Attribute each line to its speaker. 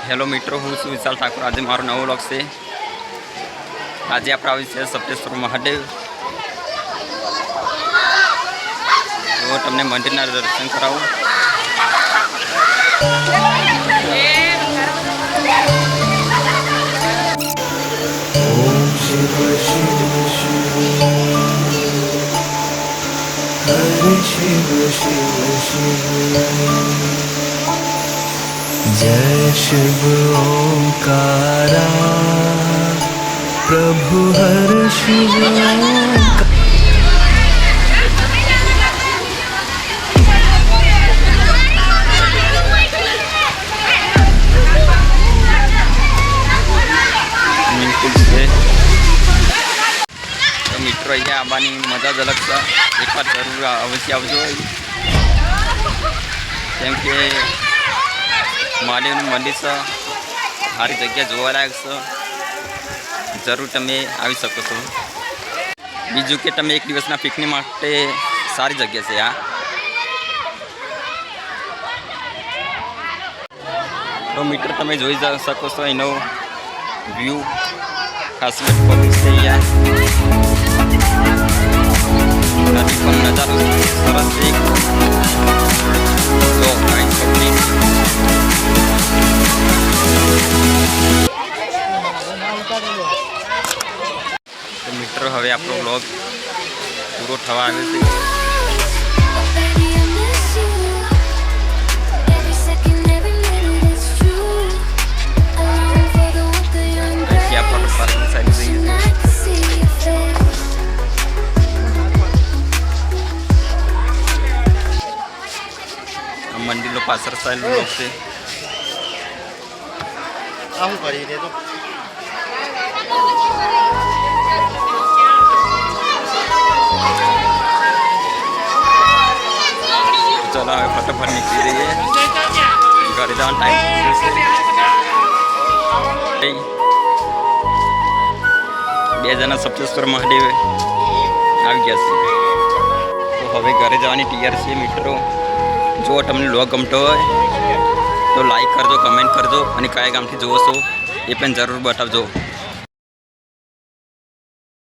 Speaker 1: Hello मित्रों, हूँ छू विशाल ठाकुर। आज मारो नवो व्लॉग से। आज आप सप्तेश्वर महादेव तो तमने मंदिर दर्शन कराऊँ।
Speaker 2: ओम शिव शिव शिव हरे शिव शिव शिव जय शिव ओंकारा प्रभु हर शिव ओंकारा।
Speaker 1: तो मित्रों अँ आवानी मजा ज अलग है। एक बार जरूर अवश्य आवजो, केम के महादेव मंदिर से सारी जगह जोवालायक है। जरूर तमे आवी सको छो। बीजू के तमे एक दिवसना पिकनिक माटे सारी जगह से आ। तो मित्र तमे जोई सको छो एनो व्यू खास पब्लिक से नदी पर नजारो सरस एक तो पब्लिक तो मित्रों हवे आपनो व्लॉग पूरो थवा आवे छे। मंदिर लो पासर साइड लोग से चलो फटाफट निकली रही है घर जान टाइम बे जना सप्तेश्वर महादेव आ गया से। तो हवे घरे जावानी तैयार छे। मित्रों जो तमने व्लॉग गमतो होय तो लाइक करजो, कमेंट करजो और कया गामथी जोवो छो ए पण जरूर बतावजो।